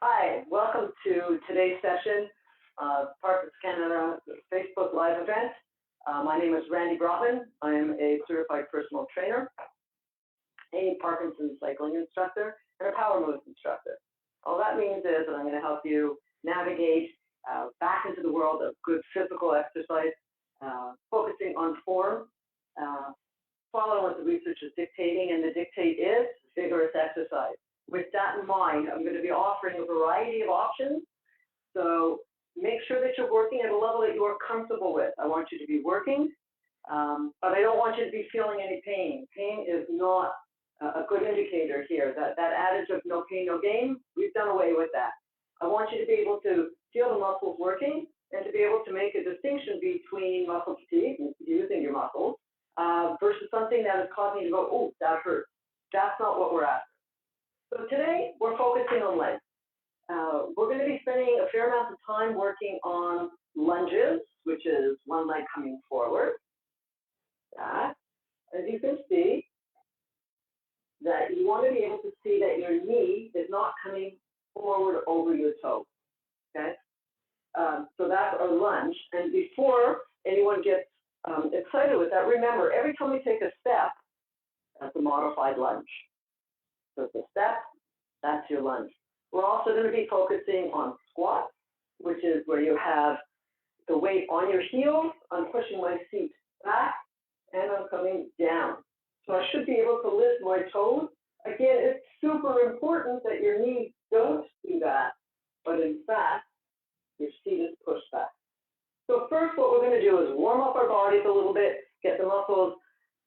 Hi, welcome to today's session, Parkinson's Canada Facebook Live event. My name is Randy Brotman. I am a certified personal trainer, a Parkinson's cycling instructor, and a power moves instructor. All that means is that I'm going to help you navigate back into the world of good physical exercise, focusing on form, following what the research is dictating, and the dictate is vigorous exercise. With that in mind, I'm going to be offering a variety of options. So make sure that you're working at a level that you are comfortable with. I want you to be working, but I don't want you to be feeling any pain. Pain is not a good indicator here. That adage of no pain, no gain, we've done away with that. I want you to be able to feel the muscles working and to be able to make a distinction between muscle fatigue, using your muscles, versus something that is causing you to go, oh, that hurts. That's not what we're after. So today, we're focusing on legs. We're going to be spending a fair amount of time working on lunges, which is one leg coming forward. That, as you can see, that you want to be able to see that your knee is not coming forward over your toe, okay? So that's our lunge. And before anyone gets excited with that, remember, every time we take a step, that's a modified lunge. So it's a step, that's your lunge. We're also going to be focusing on squat, which is where you have the weight on your heels. I'm pushing my feet back and I'm coming down. So I should be able to lift my toes. Again, it's super important that your knees don't do that, but in fact, your feet is pushed back. So first what we're going to do is warm up our bodies a little bit, get the muscles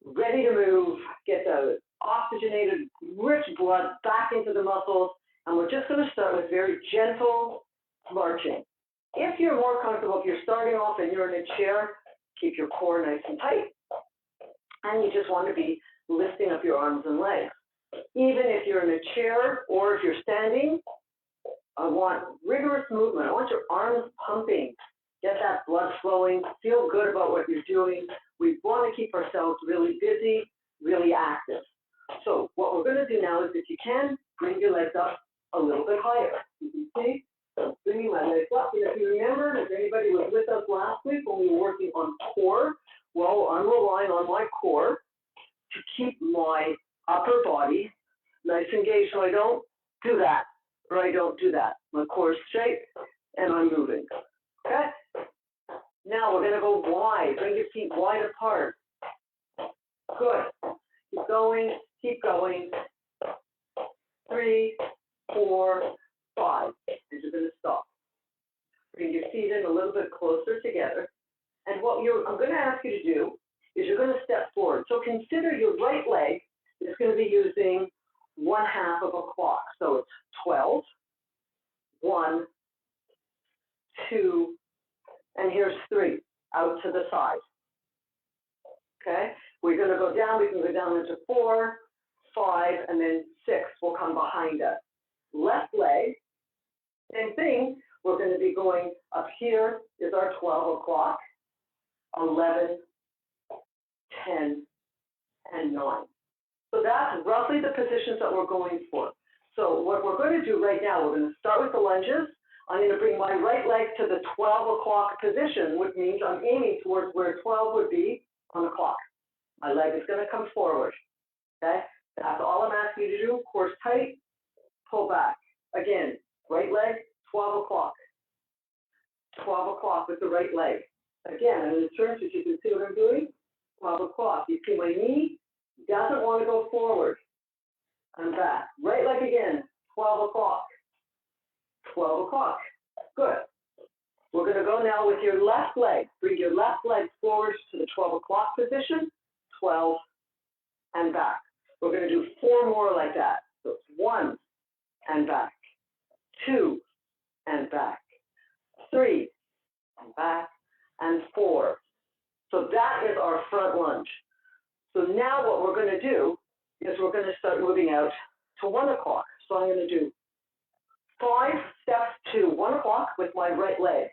ready to move, get the oxygenated, rich blood back into the muscles, and we're just going to start with very gentle marching. If you're more comfortable, if you're starting off and you're in a chair, keep your core nice and tight, and you just want to be lifting up your arms and legs. Even if you're in a chair or if you're standing, I want rigorous movement. I want your arms pumping. Get that blood flowing. Feel good about what you're doing. We want to keep ourselves really busy, really active. So what we're going to do now is, if you can, bring your legs up a little bit higher. You can see, bringing my legs up. And if you remember, if anybody was with us last week when we were working on core, well, I'm relying on my core to keep my upper body nice and engaged, so I don't do that, or I don't do that. My core is straight, and I'm moving. Okay? Now we're going to go wide. Bring your feet wide apart. Good. Keep going. Keep going. 3, 4, 5. And you're going to stop. Bring your feet in a little bit closer together. And what I'm going to ask you to do is you're going to step forward. So consider your right leg is going to be using 1/2 of a clock. So it's 12, 1, 2, and here's 3, out to the side. Okay? We're going to go down. We can go down into 4, 5, and then 6 will come behind us. Left leg, same thing. We're going to be going up here is our 12 o'clock, 11, 10, and 9. So that's roughly the positions that we're going for. So what we're going to do right now, we're going to start with the lunges. I'm going to bring my right leg to the 12 o'clock position, which means I'm aiming towards where 12 would be on the clock. My leg is going to come forward. Okay? That's all I'm asking you to do. Core tight, pull back. Again, right leg, 12 o'clock. 12 o'clock with the right leg. Again, I'm going to turn so you can see what I'm doing. 12 o'clock. You see my knee doesn't want to go forward. I'm back. Right leg again, 12 o'clock. 12 o'clock. Good. We're going to go now with your left leg. Bring your left leg forward to the 12 o'clock position, 12, and back. We're going to do 4 more like that. So it's 1, and back. 2, and back. 3, and back. And 4. So that is our front lunge. So now what we're going to do is we're going to start moving out to 1 o'clock. So I'm going to do 5 steps to 1 o'clock with my right leg.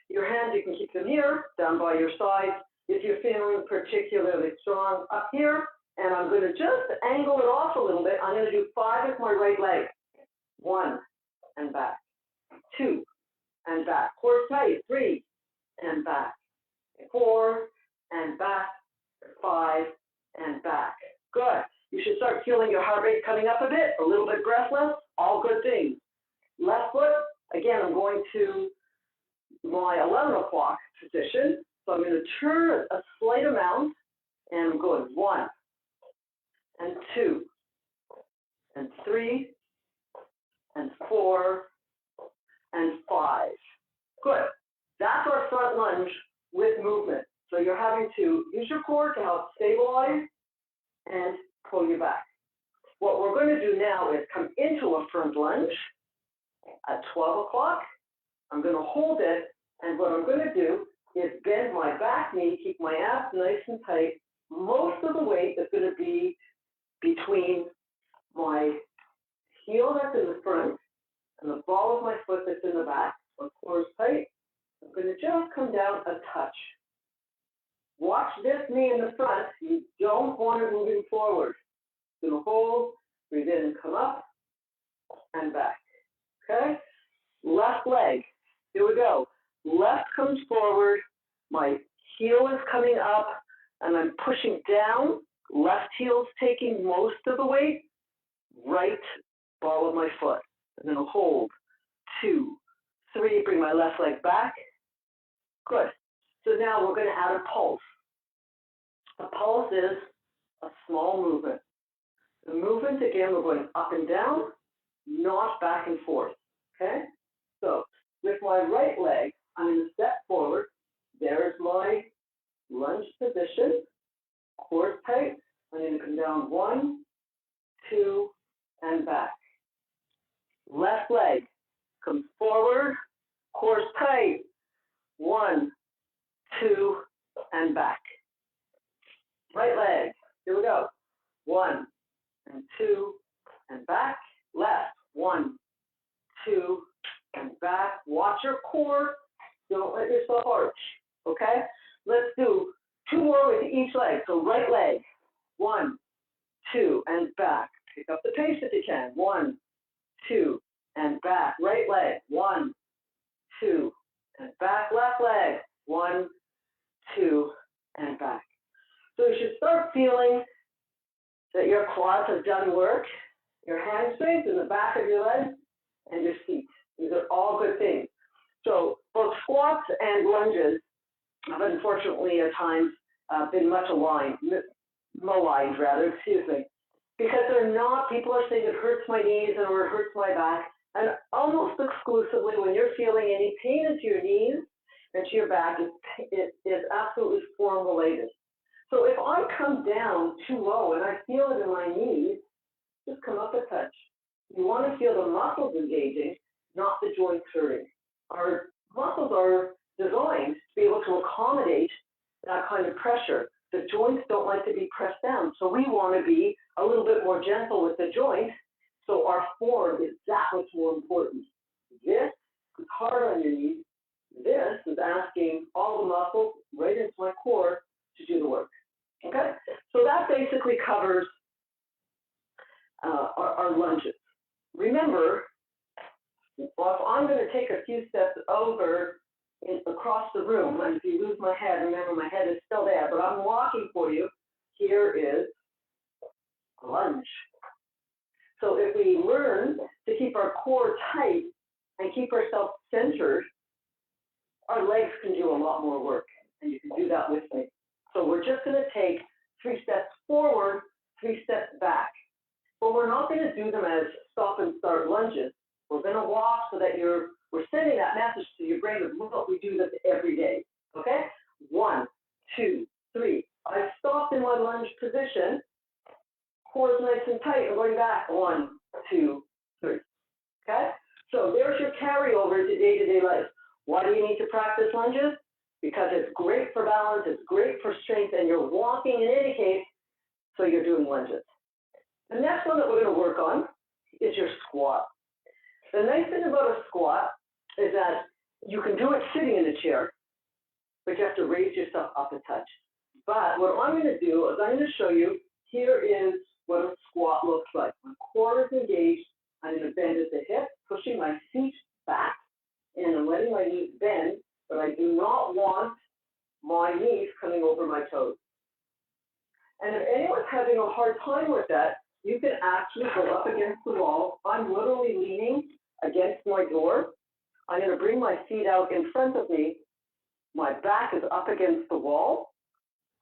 Your hands, you can keep them here, down by your side. If you're feeling particularly strong, up here. And I'm going to just angle it off a little bit. I'm going to do 5 with my right leg. 1, and back. 2, and back. Core tight, 3, and back. 4, and back. 5, and back. Good. You should start feeling your heart rate coming up a bit, a little bit breathless, all good things. Left foot, again, I'm going to my 11 o'clock position. So I'm going to turn a slight amount, and I'm going 1, and 2, and 3, and 4, and 5. Good. That's our front lunge with movement. So you're having to use your core to help stabilize and pull you back. What we're going to do now is come into a front lunge at 12 o'clock. I'm going to hold it, and what I'm going to do is bend my back knee, keep my abs nice and tight. Most of the weight is going to be between my heel that's in the front and the ball of my foot that's in the back. My core is tight. I'm going to just come down a touch. Watch this knee in the front. You don't want it moving forward. Going to hold, breathe in and come up and back. Okay? Left leg. Here we go. Left comes forward. My heel is coming up, and I'm pushing down. Left heel's taking most of the weight. Right ball of my foot. I'm going to hold. 2, 3. Bring my left leg back. Good. So now we're going to add a pulse. A pulse is a small movement. The movement, again, we're going up and down, not back and forth. Okay? So with my right leg, I'm going to step forward. There's my lunge position. Core tight. I'm going to come down 1, 2, and back. Left leg comes forward. Core tight. 1, 2, and back. Right leg. Here we go. 1, and 2, and back. Left. 1, 2, and back. Watch your core. Don't let yourself arch. Okay? Let's do 2 more with each leg. So right leg. 1, 2, and back. Pick up the pace if you can. 1, 2, and back. Right leg. 1, 2, and back. Left leg. 1, 2, and back. So you should start feeling that your quads have done work, your hamstrings in the back of your legs, and your feet. These are all good things. So both squats and lunges have unfortunately at times been much maligned rather, because they're not, people are saying it hurts my knees or it hurts my back, and almost exclusively when you're feeling any pain into your knees and to your back, it is absolutely form related. So if I come down too low and I feel it in my knees, just come up a touch. You want to feel the muscles engaging, not the joints hurting. Our muscles are designed to be able to accommodate that kind of pressure. The joints don't like to be pressed down, so we want to be a little bit more gentle with the joints, so our form is that much more important. This is hard on your knees. This is asking all the muscles right into my core to do the work. Okay? So that basically covers our lunges. Remember, if I'm going to take a few steps over across the room, and if you lose my head, remember my head is still there, but I'm walking for you. Here is a lunge. So if we learn to keep our core tight and keep ourselves centered, our legs can do a lot more work, and you can do that with me. So we're just going to take 3 steps forward, 3 steps back. But we're not going to do them as stop and start lunges. We're going to walk so that we're sending that message to your brain of, look, we do this every day. Okay? 1, 2, 3. I stopped in my lunge position. Core is nice and tight. I'm going back. 1, 2, 3. Okay? So there's your carryover to day-to-day life. Why do you need to practice lunges? Because it's great for balance, it's great for strength, and you're walking in any case, so you're doing lunges. The next one that we're going to work on is your squat. The nice thing about a squat is that you can do it sitting in a chair, but you have to raise yourself up a touch. But what I'm going to do is I'm going to show you, here is what a squat looks like. My core is engaged. I'm going to bend at the hip, pushing my feet back. and I'm letting my knees bend, but I do not want my knees coming over my toes. And if anyone's having a hard time with that, you can actually go up against the wall. I'm literally leaning against my door. I'm going to bring my feet out in front of me. My back is up against the wall.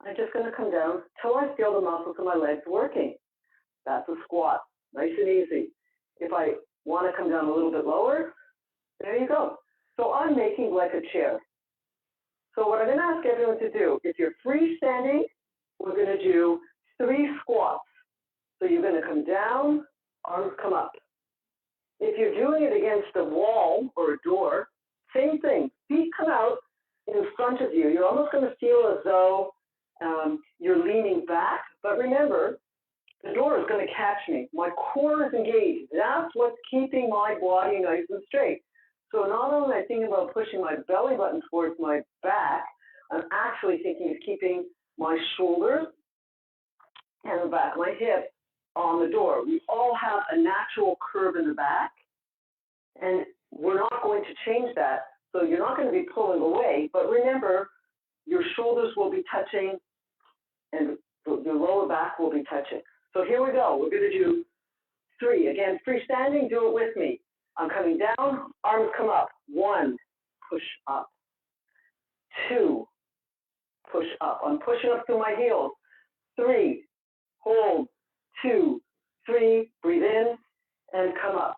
I'm just going to come down till I feel the muscles of my legs working. That's a squat, nice and easy. If I want to come down a little bit lower, there you go. So I'm making like a chair. So what I'm going to ask everyone to do, if you're freestanding, we're going to do 3 squats. So you're going to come down, arms come up. If you're doing it against a wall or a door, same thing. Feet come out in front of you. You're almost going to feel as though you're leaning back. But remember, the door is going to catch me. My core is engaged. That's what's keeping my body nice and straight. So not only am I thinking about pushing my belly button towards my back, I'm actually thinking of keeping my shoulders and the back of my hip on the door. We all have a natural curve in the back, and we're not going to change that. So you're not going to be pulling away, but remember, your shoulders will be touching and your lower back will be touching. So here we go. We're going to do 3. Again, freestanding, do it with me. I'm coming down, arms come up. 1, push up. 2, push up. I'm pushing up through my heels. 3, hold. 2, 3, breathe in and come up.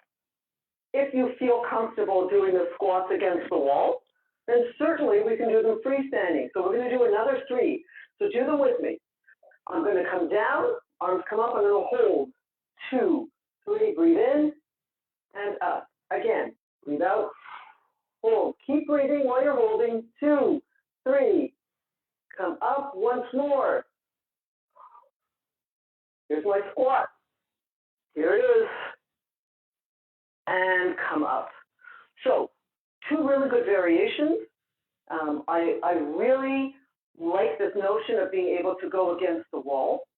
If you feel comfortable doing the squats against the wall, then certainly we can do them freestanding. So we're going to do another 3. So do them with me. I'm going to come down, arms come up, I'm going to hold. 2, 3, breathe in and up. Again, breathe out, hold. Keep breathing while you're holding. 2, 3, come up once more. Here's my squat. Here it is. And come up. So 2 really good variations. I really like this notion of being able to go against the wall.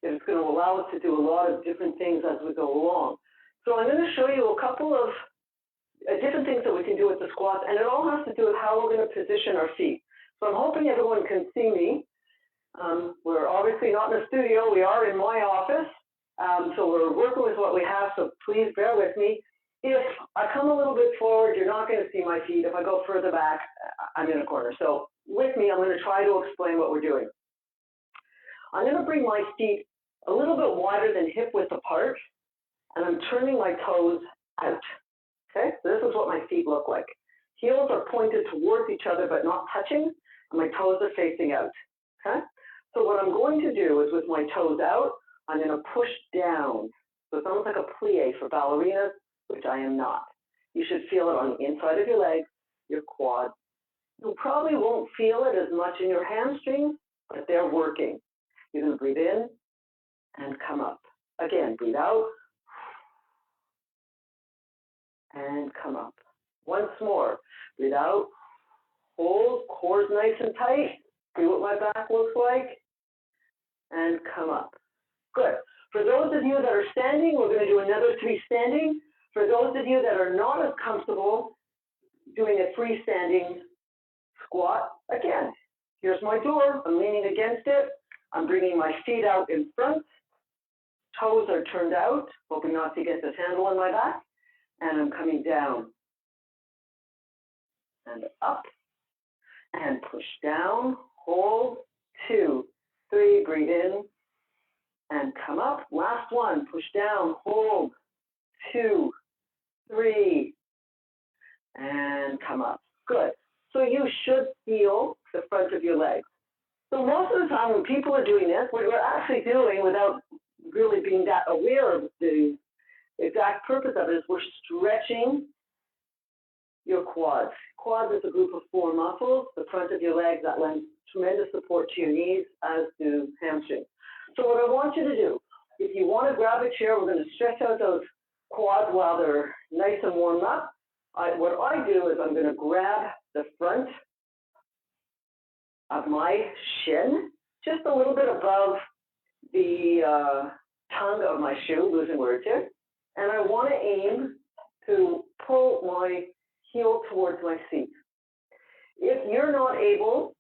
It's going to allow us to do a lot of different things as we go along. So I'm going to show you a couple of different things that we can do with the squats, and it all has to do with how we're going to position our feet. So I'm hoping everyone can see me. We're obviously not in the studio. We are in my office. So we're working with what we have, so please bear with me. If I come a little bit forward, you're not going to see my feet. If I go further back, I'm in a corner. So with me, I'm going to try to explain what we're doing. I'm going to bring my feet a little bit wider than hip width apart, and I'm turning my toes out. Okay, so this is what my feet look like. Heels are pointed towards each other but not touching, and my toes are facing out. Okay, so what I'm going to do is with my toes out, I'm going to push down. So it's almost like a plie for ballerinas, which I am not. You should feel it on the inside of your legs, your quads. You probably won't feel it as much in your hamstrings, but they're working. You're going to breathe in and come up. Again, breathe out and come up. Once more, breathe out, hold, core's nice and tight. See what my back looks like, and come up. Good. For those of you that are standing, we're going to do another 3 standing. For those of you that are not as comfortable doing a freestanding squat, again, here's my door. I'm leaning against it. I'm bringing my feet out in front. Toes are turned out, hoping not to get this handle on my back. And I'm coming down and up and push down, hold, 2, 3, breathe in and come up. Last one, push down, hold, 2, 3, and come up. Good. So you should feel the front of your legs. So most of the time when people are doing this, what we're actually doing without really being that aware of the exact purpose of it is we're stretching your quads. Quads is a group of 4 muscles. The front of your legs, that lends tremendous support to your knees, as do hamstrings. So what I want you to do, if you want to grab a chair, we're going to stretch out those quads while they're nice and warmed up. What I do is I'm going to grab the front of my shin, just a little bit above the tongue of my shoe, losing words here. And I want to aim to pull my heel towards my seat. If you're not able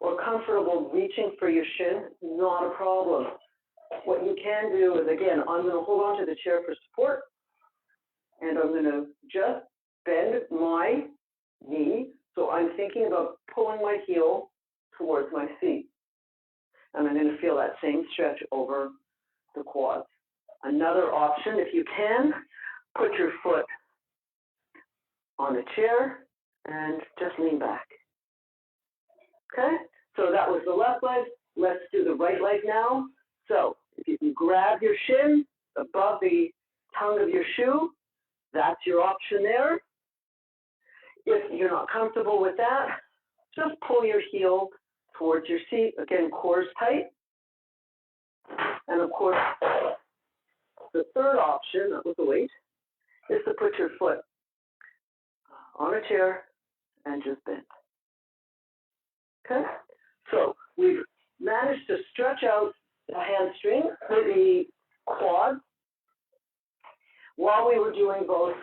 or comfortable reaching for your shin, not a problem. What you can do is, again, I'm going to hold on to the chair for support, and I'm going to just bend my knee, so I'm thinking about pulling my heel towards my seat. And I'm going to feel that same stretch over the quads. Another option, if you can, put your foot on a chair and just lean back. Okay? So that was the left leg. Let's do the right leg now. So if you can grab your shin above the tongue of your shoe, that's your option there. If you're not comfortable with that, just pull your heel towards your seat. Again, core is tight. And of course, the third option, that was the weight, is to put your foot on a chair and just bend. Okay? So we've managed to stretch out the hamstring for the quad while we were doing both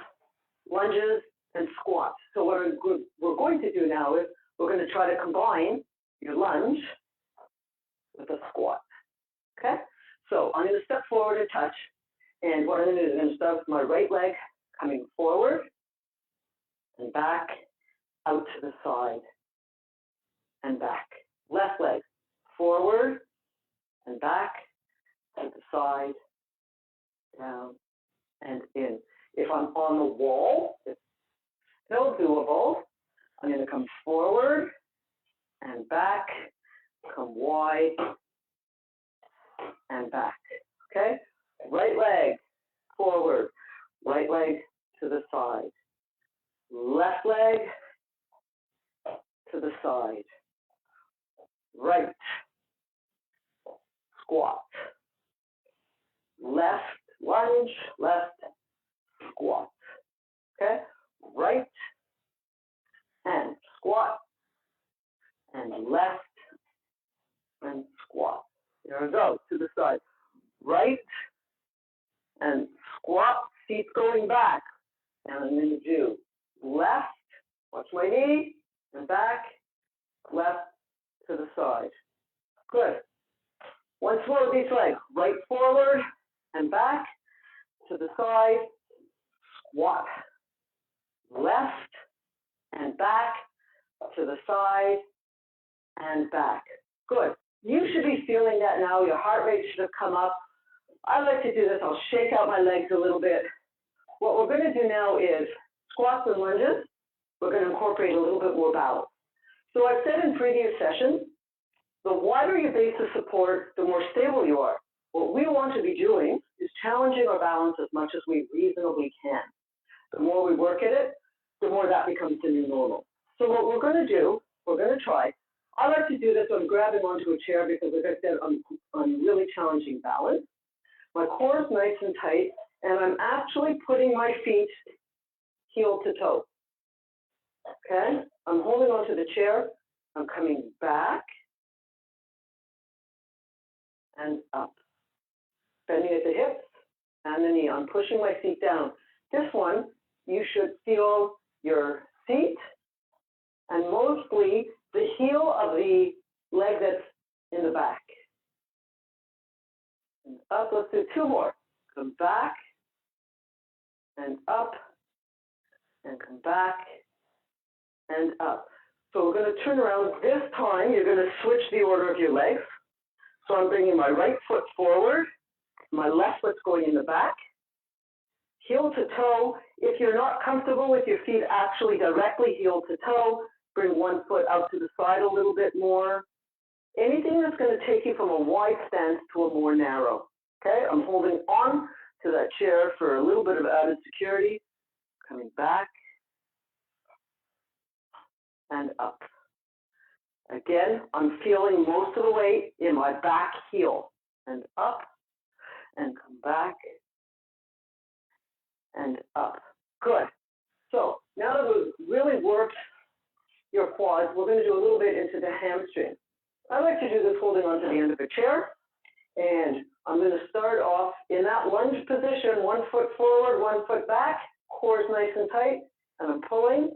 lunges and squats. So what we're going to do now is we're going to try to combine your lunge with a squat. Okay? So I'm going to step forward and touch. And what I'm going to do is I'm going to start with my right leg coming forward and back, out to the side and back. Left leg forward and back, to the side, down, and in. If I'm on the wall, it's still doable. I'm going to come forward and back, come wide and back. Okay? Right leg forward, right leg to the side, left leg to the side, right, squat, left lunge, left squat. Okay? Right and squat, and left and squat. There we go, to the side. Right and squat, feet going back. And I'm going to do left, watch my knee, and back, left to the side. Good. Once more with each leg. Right forward and back, to the side, squat. Left and back, to the side, and back. Good. You should be feeling that now. Your heart rate should have come up. I like to do this. I'll shake out my legs a little bit. What we're going to do now is squats and lunges. We're going to incorporate a little bit more balance. So I've said in previous sessions, the wider your base of support, the more stable you are. What we want to be doing is challenging our balance as much as we reasonably can. The more we work at it, the more that becomes the new normal. So what we're going to do, we're going to try. I like to do this when I'm grabbing onto a chair because, as I said, I'm really challenging balance. My core is nice and tight, and I'm actually putting my feet heel to toe. Okay? I'm holding onto the chair. I'm coming back and up. Bending at the hips and the knee. I'm pushing my feet down. This one, you should feel your seat and mostly the heel of the leg that's in the back. And up, let's do two more. Come back and up and come back and up. So we're going to turn around. This time, you're going to switch the order of your legs. So I'm bringing my right foot forward. My left foot's going in the back. Heel to toe. If you're not comfortable with your feet actually directly heel to toe, bring one foot out to the side a little bit more. Anything that's going to take you from a wide stance to a more narrow. Okay, I'm holding on to that chair for a little bit of added security. Coming back and up. Again, I'm feeling most of the weight in my back heel. And up and come back and up. Good. So now that we've really worked your quads, we're going to do a little bit into the hamstring. I like to do this holding onto the end of a chair. And I'm going to start off in that lunge position, 1 foot forward, 1 foot back, core is nice and tight. and I'm pulling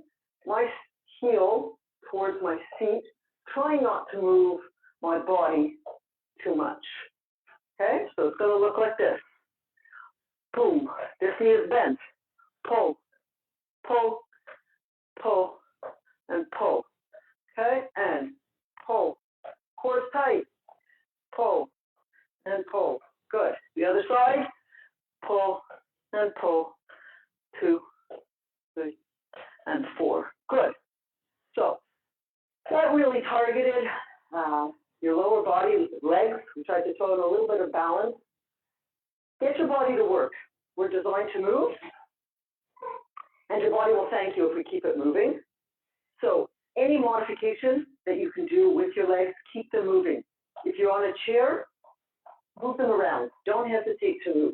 my heel towards my seat, trying not to move my body too much. Okay, so it's going to look like this. Boom, this knee is bent. Pull, pull, pull, and pull. Okay, and pull. Core tight. Pull and pull. Good. The other side. Pull and pull. 2, 3, and 4. Good. So that really targeted your lower body, legs. We tried to throw in a little bit of balance. Get your body to work. We're designed to move, and your body will thank you if we keep it moving. So any modification that you can do with your legs, keep them moving. If you're on a chair, move them around. Don't hesitate to move.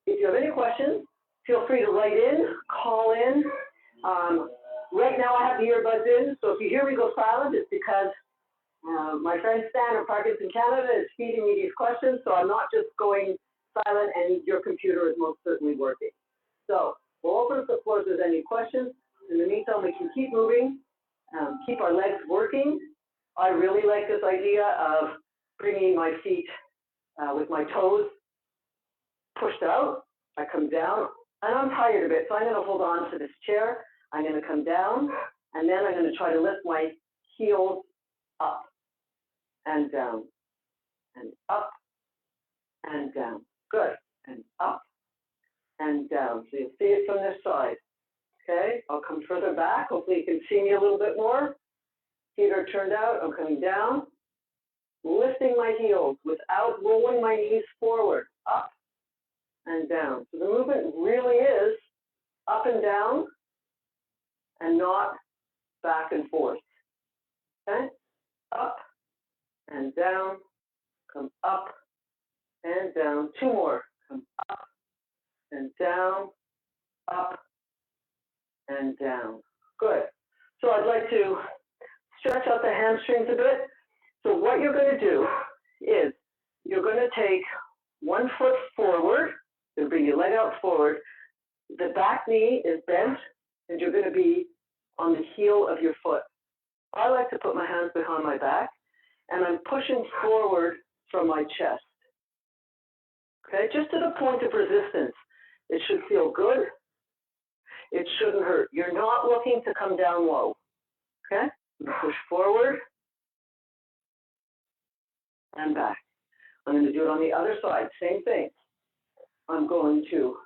If you have any questions, feel free to write in, call in. Right now I have the earbuds in, so if you hear me go silent, it's because my friend Stan in Parkinson Canada is feeding me these questions, so I'm not just going silent, and your computer is most certainly working. So we'll open up the floor if there's any questions. In the meantime, we can keep moving, keep our legs working. I really like this idea of bringing my feet with my toes pushed out. I come down, and I'm tired of it, so I'm going to hold on to this chair. I'm going to come down, and then I'm going to try to lift my heels up and down, and up and down. Good. And up and down. So you'll see it from this side. Okay, I'll come further back. Hopefully you can see me a little bit more. Feet are turned out. I'm coming down, lifting my heels without rolling my knees forward, up and down. So the movement really is up and down and not back and forth. Okay, up and down, come up and down. 2 more. Come up and down, up and down. Good. So I'd like to stretch out the hamstrings a bit. So what you're going to do is you're going to take 1 foot forward. You'll bring your leg out forward. The back knee is bent, and you're going to be on the heel of your foot. I like to put my hands behind my back, and I'm pushing forward from my chest. Okay, just to the point of resistance. It should feel good. It shouldn't hurt. You're not looking to come down low. Okay, push forward and back. I'm going to do it on the other side. Same thing. I'm going to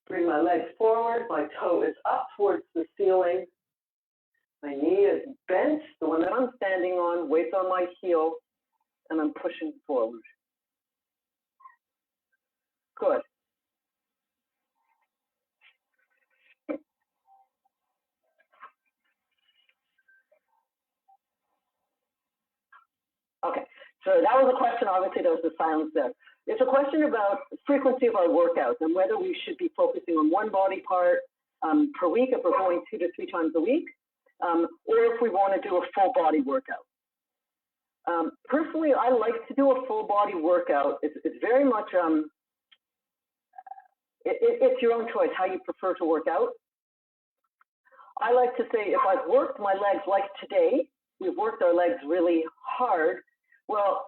bring my legs forward. My toe is up towards the ceiling. My knee is bent, the one that I'm standing on, weight on my heel, and I'm pushing forward. Good. Okay, so that was a question. Obviously, there was the silence there. It's a question about frequency of our workouts and whether we should be focusing on one body part per week if we're going 2 to 3 times a week, or if we want to do a full body workout. Personally, I like to do a full body workout. It's very much, it's your own choice how you prefer to work out. I like to say if I've worked my legs like today, we've worked our legs really hard, well,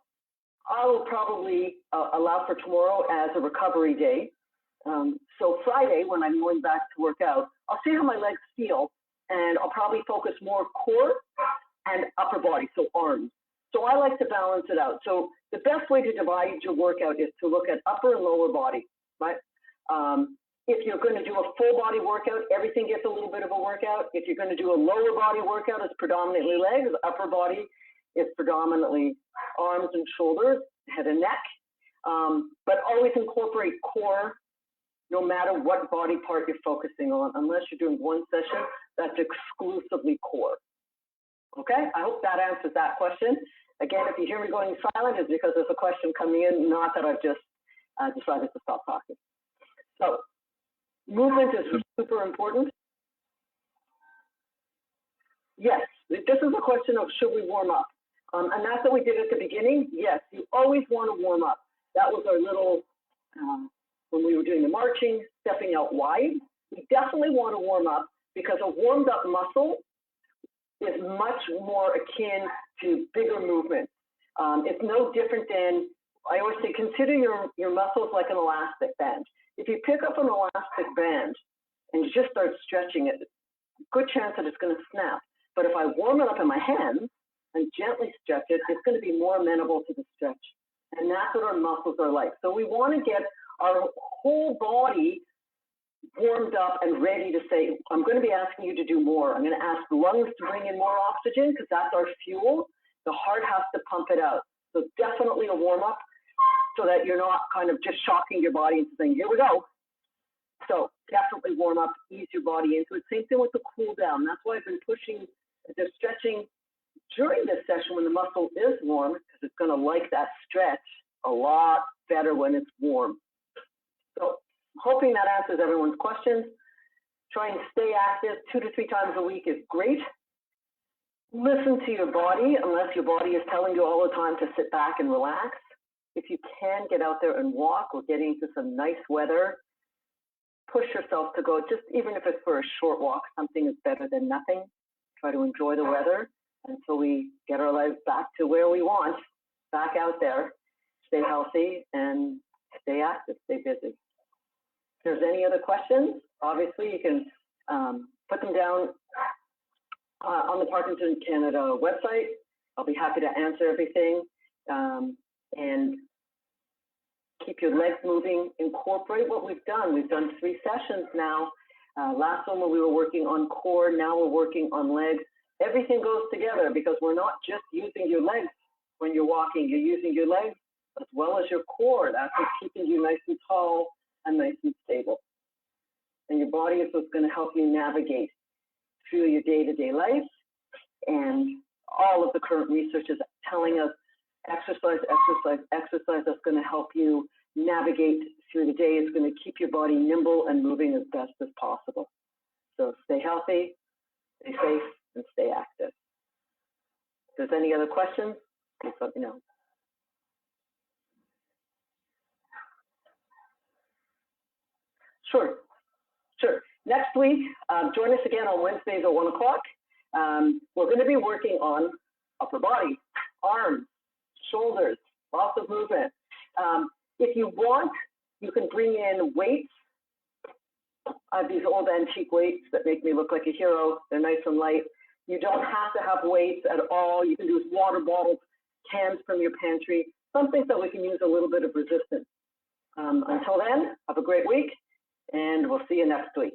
I will probably allow for tomorrow as a recovery day. So Friday, when I'm going back to work out, I'll see how my legs feel, and I'll probably focus more core and upper body, so arms. So I like to balance it out. So the best way to divide your workout is to look at upper and lower body, right? If you're going to do a full body workout, everything gets a little bit of a workout. If you're going to do a lower body workout, it's predominantly legs. Upper body is predominantly arms and shoulders, head and neck. But always incorporate core no matter what body part you're focusing on, unless you're doing one session that's exclusively core. Okay, I hope that answers that question. Again, if you hear me going silent, it's because there's a question coming in, not that I've just decided to stop talking. So, movement is super important. Yes, this is a question of should we warm up? And that's what we did at the beginning. Yes, you always want to warm up. That was our little, when we were doing the marching, stepping out wide. we definitely want to warm up because a warmed up muscle is much more akin to bigger movements. It's no different than, I always say, consider your muscles like an elastic band. If you pick up an elastic band and you just start stretching it, good chance that it's going to snap. But if I warm it up in my hands and gently stretch it, it's going to be more amenable to the stretch. And that's what our muscles are like. So we want to get our whole body warmed up and ready to say, I'm going to be asking you to do more. I'm going to ask the lungs to bring in more oxygen because that's our fuel. The heart has to pump it out. So definitely a warm up so that you're not kind of just shocking your body into saying, here we go. So definitely warm up, ease your body into it. Same thing with the cool down. That's why I've been pushing the stretching during this session when the muscle is warm, because it's going to like that stretch a lot better when it's warm. So hoping that answers everyone's questions. Try and stay active 2 to 3 times a week is great. Listen to your body, unless your body is telling you all the time to sit back and relax. If you can get out there and walk, we're getting into some nice weather. Push yourself to go, just even if it's for a short walk, something is better than nothing. Try to enjoy the weather until we get our lives back to where we want, back out there. Stay healthy and stay active, stay busy. If there's any other questions, obviously you can put them down on the Parkinson Canada website. I'll be happy to answer everything. And keep your legs moving, incorporate what we've done. We've done 3 sessions now. Last one we were working on core, now we're working on legs. Everything goes together because we're not just using your legs when you're walking, you're using your legs as well as your core. That's what's keeping you nice and tall and nice and stable. And your body is what's going to help you navigate through your day-to-day life. And all of the current research is telling us exercise, exercise, exercise that's going to help you navigate through the day. It's going to keep your body nimble and moving as best as possible. So stay healthy, stay safe, and stay active. If there's any other questions, please let me know. Sure. Next week, join us again on Wednesdays at 1 o'clock. We're going to be working on upper body, arms, shoulders, lots of movement. If you want, you can bring in weights. I have these old antique weights that make me look like a hero. They're nice and light. You don't have to have weights at all. You can use water bottles, cans from your pantry, something that we can use a little bit of resistance. Until then, have a great week, and we'll see you next week.